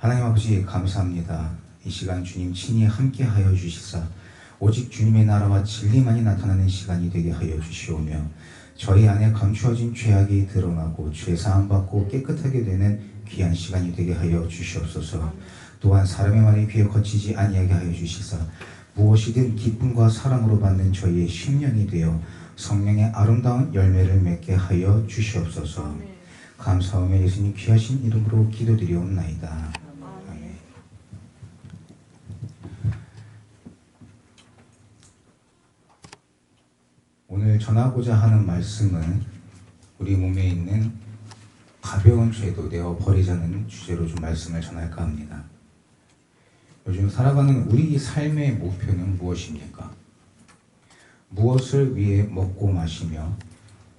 하나님 아버지 감사합니다. 이 시간 주님 친히 함께하여 주시사 오직 주님의 나라와 진리만이 나타나는 시간이 되게 하여 주시오며 저희 안에 감추어진 죄악이 드러나고 죄사함 받고 깨끗하게 되는 귀한 시간이 되게 하여 주시옵소서. 또한 사람의 말에 귀에 거치지 아니하게 하여 주시사 무엇이든 기쁨과 사랑으로 받는 저희의 심령이 되어 성령의 아름다운 열매를 맺게 하여 주시옵소서. 감사하며 예수님 귀하신 이름으로 기도드리옵나이다. 아멘. 오늘 전하고자 하는 말씀은 우리 몸에 있는 가벼운 죄도 내어 버리자는 주제로 좀 말씀을 전할까 합니다. 요즘 살아가는 우리 삶의 목표는 무엇입니까? 무엇을 위해 먹고 마시며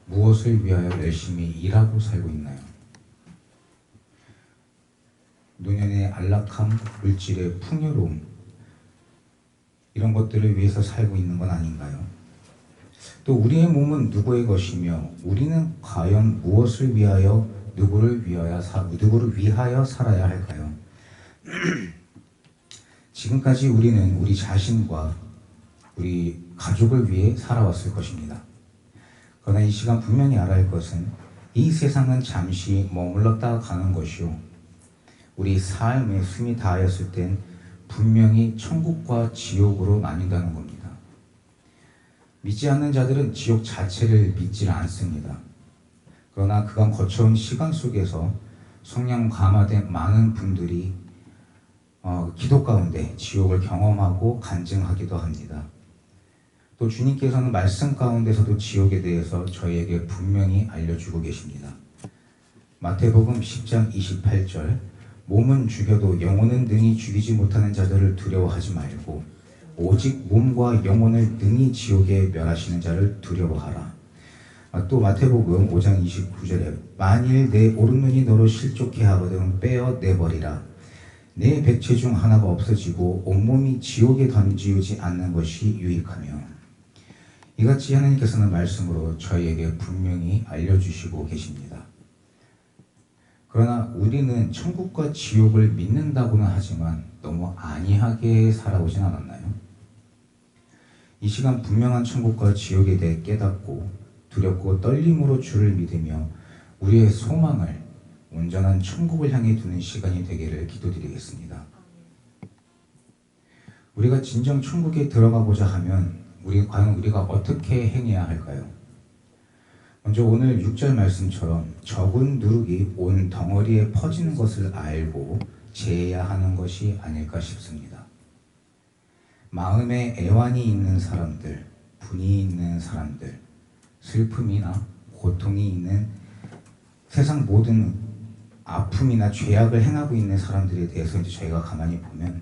무엇을 위하여 열심히 일하고 살고 있나요? 노년의 안락함, 물질의 풍요로움, 이런 것들을 위해서 살고 있는 건 아닌가요? 또 우리의 몸은 누구의 것이며 우리는 과연 무엇을 위하여 누구를 위하여 살아야 할까요? 지금까지 우리는 우리 자신과 우리 가족을 위해 살아왔을 것입니다. 그러나 이 시간 분명히 알아야 할 것은 이 세상은 잠시 머물렀다 가는 것이요, 우리 삶에 숨이 닿았을 땐 분명히 천국과 지옥으로 나뉜다는 겁니다. 믿지 않는 자들은 지옥 자체를 믿지 않습니다. 그러나 그간 거쳐온 시간 속에서 성령 감화된 많은 분들이 기도 가운데 지옥을 경험하고 간증하기도 합니다. 또 주님께서는 말씀 가운데서도 지옥에 대해서 저희에게 분명히 알려주고 계십니다. 마태복음 10장 28절, 몸은 죽여도 영혼은 능히 죽이지 못하는 자들을 두려워하지 말고 오직 몸과 영혼을 능히 지옥에 멸하시는 자를 두려워하라. 또 마태복음 5장 29절에 만일 내 오른눈이 너로 실족해 하거든 빼어내버리라. 내 백체 중 하나가 없어지고 온몸이 지옥에 던지지 않는 것이 유익하며, 이같이 하나님께서는 말씀으로 저희에게 분명히 알려주시고 계십니다. 그러나 우리는 천국과 지옥을 믿는다고는 하지만 너무 안이하게 살아오진 않았나요? 이 시간 분명한 천국과 지옥에 대해 깨닫고 두렵고 떨림으로 주를 믿으며 우리의 소망을 온전한 천국을 향해 두는 시간이 되기를 기도드리겠습니다. 우리가 진정 천국에 들어가고자 하면 과연 우리가 어떻게 행해야 할까요? 먼저 오늘 6절 말씀처럼 적은 누룩이 온 덩어리에 퍼지는 것을 알고 제해야 하는 것이 아닐까 싶습니다. 마음에 애환이 있는 사람들, 분이 있는 사람들, 슬픔이나 고통이 있는 세상 모든 아픔이나 죄악을 행하고 있는 사람들에 대해서 이제 저희가 가만히 보면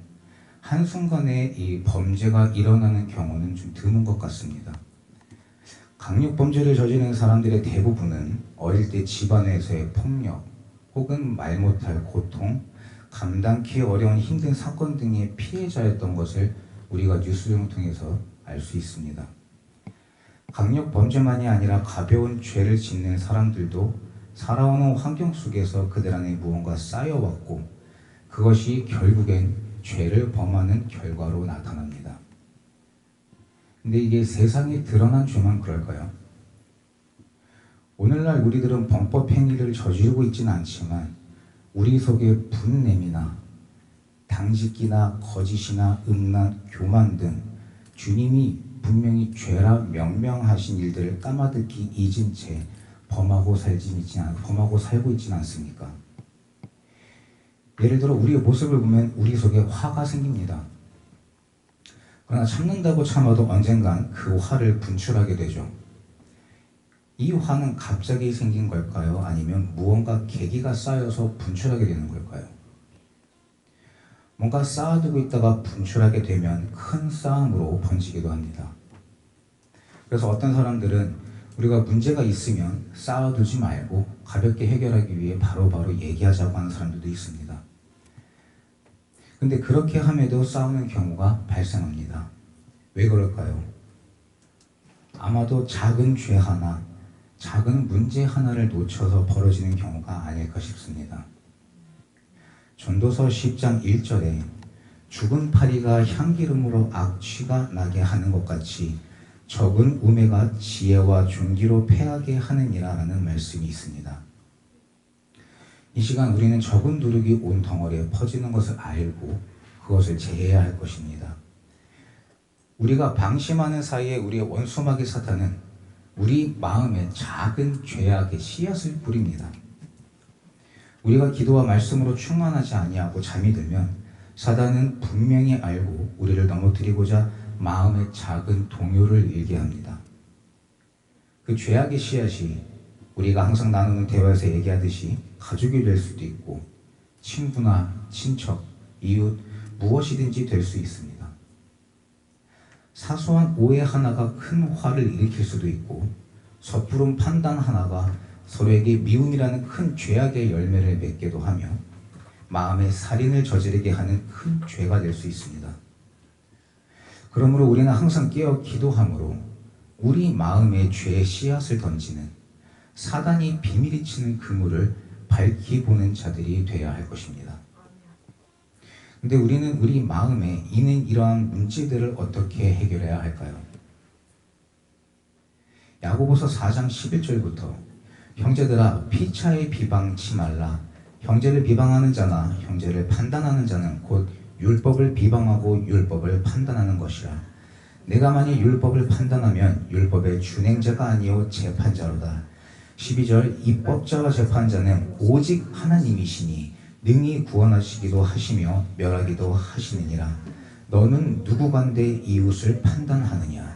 한순간에 이 범죄가 일어나는 경우는 좀 드문 것 같습니다. 강력범죄를 저지르는 사람들의 대부분은 어릴 때 집안에서의 폭력 혹은 말 못할 고통, 감당기 어려운 힘든 사건 등의 피해자였던 것을 우리가 뉴스 등을 통해서 알 수 있습니다. 강력범죄만이 아니라 가벼운 죄를 짓는 사람들도 살아오는 환경 속에서 그들 안에 무언가 쌓여왔고 그것이 결국엔 죄를 범하는 결과로 나타납니다. 근데 이게 세상에 드러난 죄만 그럴까요? 오늘날 우리들은 범법 행위를 저지르고 있지는 않지만 우리 속에 분냄이나 당짓기나 거짓이나 음란, 교만 등 주님이 분명히 죄라 명명하신 일들을 까마득히 잊은 채 범하고 살고 있지는 않습니까? 예를 들어 우리의 모습을 보면 우리 속에 화가 생깁니다. 그러나 참는다고 참아도 언젠간 그 화를 분출하게 되죠. 이 화는 갑자기 생긴 걸까요? 아니면 무언가 계기가 쌓여서 분출하게 되는 걸까요? 뭔가 쌓아두고 있다가 분출하게 되면 큰 싸움으로 번지기도 합니다. 그래서 어떤 사람들은 우리가 문제가 있으면 쌓아두지 말고 가볍게 해결하기 위해 바로바로 얘기하자고 하는 사람들도 있습니다. 근데 그렇게 함에도 싸우는 경우가 발생합니다. 왜 그럴까요? 아마도 작은 죄 하나, 작은 문제 하나를 놓쳐서 벌어지는 경우가 아닐까 싶습니다. 전도서 10장 1절에 죽은 파리가 향기름으로 악취가 나게 하는 것 같이 적은 우매가 지혜와 존귀로 패하게 하느니라 라는 말씀이 있습니다. 이 시간 우리는 적은 누룩이 온 덩어리에 퍼지는 것을 알고 그것을 제해야 할 것입니다. 우리가 방심하는 사이에 우리의 원수마귀 사탄은 우리 마음에 작은 죄악의 씨앗을 뿌립니다. 우리가 기도와 말씀으로 충만하지 아니하고 잠이 들면 사단은 분명히 알고 우리를 넘어뜨리고자 마음에 작은 동요를 일게 합니다. 그 죄악의 씨앗이 우리가 항상 나누는 대화에서 얘기하듯이 가족이 될 수도 있고 친구나 친척, 이웃 무엇이든지 될 수 있습니다. 사소한 오해 하나가 큰 화를 일으킬 수도 있고 섣부른 판단 하나가 서로에게 미움이라는 큰 죄악의 열매를 맺게도 하며 마음에 살인을 저지르게 하는 큰 죄가 될 수 있습니다. 그러므로 우리는 항상 깨어 기도함으로 우리 마음에 죄의 씨앗을 던지는 사단이 비밀이 치는 그물을 밝히 보는 자들이 되어야 할 것입니다. 근데 우리는 우리 마음에 있는 이러한 문제들을 어떻게 해결해야 할까요? 야고보서 4장 11절부터 형제들아 피차에 비방치 말라. 형제를 비방하는 자나 형제를 판단하는 자는 곧 율법을 비방하고 율법을 판단하는 것이라. 내가 만일 율법을 판단하면 율법의 준행자가 아니요 재판자로다. 12절 입법자와 재판자는 오직 하나님이시니 능히 구원하시기도 하시며 멸하기도 하시느니라. 너는 누구간데 이웃을 판단하느냐.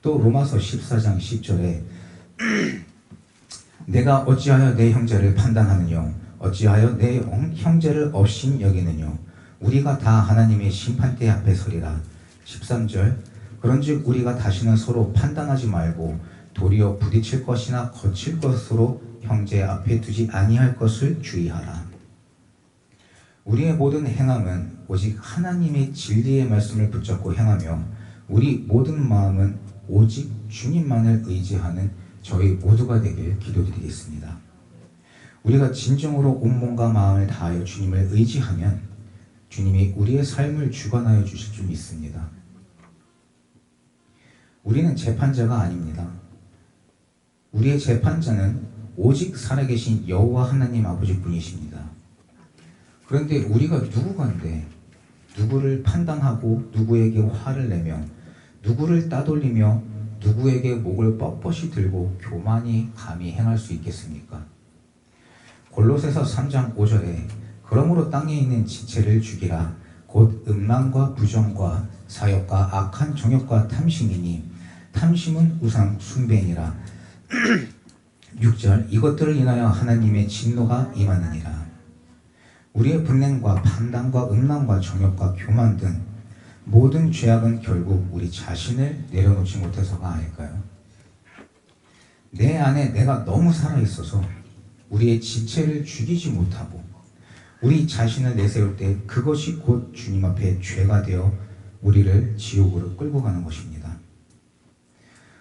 또 로마서 14장 10절에 내가 어찌하여 내 형제를 판단하느뇨. 어찌하여 내 형제를 업신 여기느뇨. 우리가 다 하나님의 심판대 앞에 서리라. 13절 그런즉 우리가 다시는 서로 판단하지 말고 도리어 부딪힐 것이나 거칠 것으로 형제 앞에 두지 아니할 것을 주의하라. 우리의 모든 행함은 오직 하나님의 진리의 말씀을 붙잡고 행하며 우리 모든 마음은 오직 주님만을 의지하는 저희 모두가 되길 기도드리겠습니다. 우리가 진정으로 온몸과 마음을 다하여 주님을 의지하면 주님이 우리의 삶을 주관하여 주실 줄 믿습니다. 우리는 재판자가 아닙니다. 우리의 재판자는 오직 살아계신 여호와 하나님 아버지뿐이십니다. 그런데 우리가 누구간데 누구를 판단하고 누구에게 화를 내며 누구를 따돌리며 누구에게 목을 뻣뻣이 들고 교만히 감히 행할 수 있겠습니까? 골로새서 3장 5절에 그러므로 땅에 있는 지체를 죽이라. 곧 음란과 부정과 사욕과 악한 정욕과 탐심이니 탐심은 우상 숭배니라. 6절 이것들을 인하여 하나님의 진노가 임하느니라. 우리의 분냄과 판단과 음란과 정욕과 교만 등 모든 죄악은 결국 우리 자신을 내려놓지 못해서가 아닐까요? 내 안에 내가 너무 살아있어서 우리의 지체를 죽이지 못하고 우리 자신을 내세울 때 그것이 곧 주님 앞에 죄가 되어 우리를 지옥으로 끌고 가는 것입니다.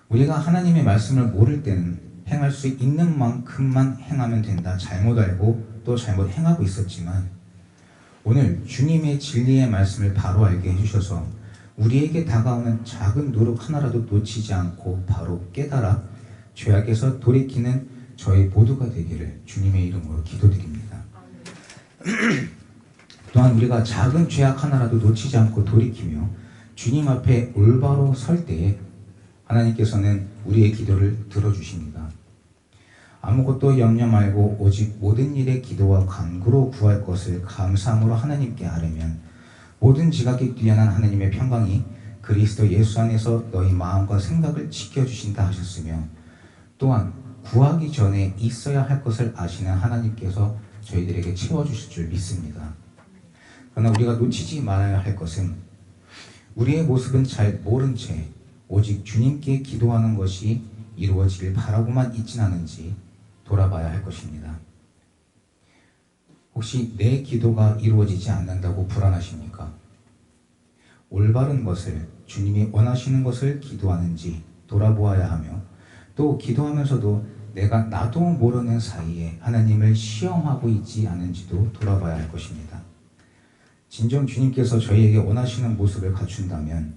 우리가 하나님의 말씀을 모를 때는 행할 수 있는 만큼만 행하면 된다 잘못 알고 또 잘못 행하고 있었지만 오늘 주님의 진리의 말씀을 바로 알게 해주셔서 우리에게 다가오는 작은 노력 하나라도 놓치지 않고 바로 깨달아 죄악에서 돌이키는 저희 모두가 되기를 주님의 이름으로 기도드립니다. 또한 우리가 작은 죄악 하나라도 놓치지 않고 돌이키며 주님 앞에 올바로 설 때에 하나님께서는 우리의 기도를 들어주십니다. 아무것도 염려 말고 오직 모든 일에 기도와 간구로 구할 것을 감사함으로 하나님께 아뢰면 모든 지각에 뛰어난 하나님의 평강이 그리스도 예수 안에서 너희 마음과 생각을 지켜주신다 하셨으며 또한 구하기 전에 있어야 할 것을 아시는 하나님께서 저희들에게 채워주실 줄 믿습니다. 그러나 우리가 놓치지 말아야 할 것은 우리의 모습은 잘 모른 채 오직 주님께 기도하는 것이 이루어지길 바라고만 있진 않은지 돌아봐야 할 것입니다. 혹시 내 기도가 이루어지지 않는다고 불안하십니까? 올바른 것을 주님이 원하시는 것을 기도하는지 돌아보아야 하며 또 기도하면서도 내가 나도 모르는 사이에 하나님을 시험하고 있지 않은지도 돌아봐야 할 것입니다. 진정 주님께서 저희에게 원하시는 모습을 갖춘다면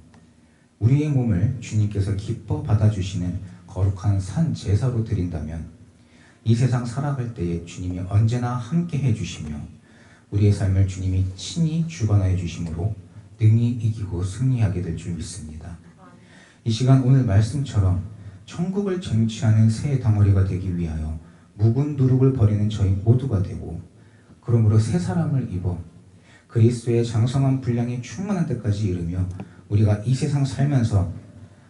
우리의 몸을 주님께서 기뻐 받아주시는 거룩한 산 제사로 드린다면 이 세상 살아갈 때에 주님이 언제나 함께 해주시며 우리의 삶을 주님이 친히 주관하여 주심으로 능히 이기고 승리하게 될 줄 믿습니다. 이 시간 오늘 말씀처럼 천국을 쟁취하는 새 덩어리가 되기 위하여 묵은 누룩을 버리는 저희 모두가 되고 그러므로 새 사람을 입어 그리스도의 장성한 분량이 충만한 때까지 이르며 우리가 이 세상 살면서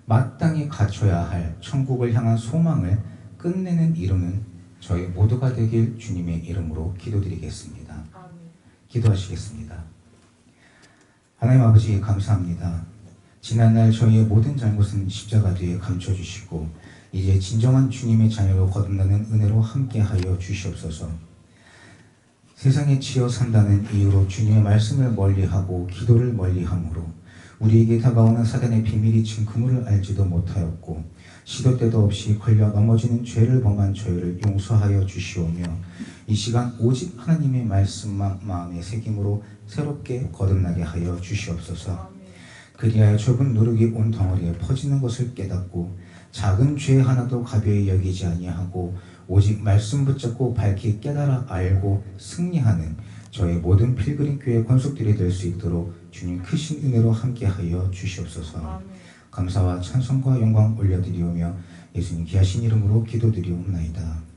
마땅히 갖춰야 할 천국을 향한 소망을 끝내는 이름은 저희 모두가 되길 주님의 이름으로 기도드리겠습니다. 기도하시겠습니다. 하나님 아버지 감사합니다. 지난날 저희의 모든 잘못은 십자가 뒤에 감춰주시고 이제 진정한 주님의 자녀로 거듭나는 은혜로 함께하여 주시옵소서. 세상에 치여 산다는 이유로 주님의 말씀을 멀리하고 기도를 멀리함으로 우리에게 다가오는 사단의 비밀이 진 그물을 알지도 못하였고 시도 때도 없이 걸려 넘어지는 죄를 범한 저희를 용서하여 주시오며 이 시간 오직 하나님의 말씀만 마음의 새김으로 새롭게 거듭나게 하여 주시옵소서. 그리하여 좁은 누룩이 온 덩어리에 퍼지는 것을 깨닫고 작은 죄 하나도 가벼이 여기지 아니하고 오직 말씀 붙잡고 밝히 깨달아 알고 승리하는 저의 모든 필그림 교회 권속들이 될 수 있도록 주님 크신 은혜로 함께하여 주시옵소서. 감사와 찬송과 영광 올려드리오며 예수님 귀하신 이름으로 기도드리옵나이다.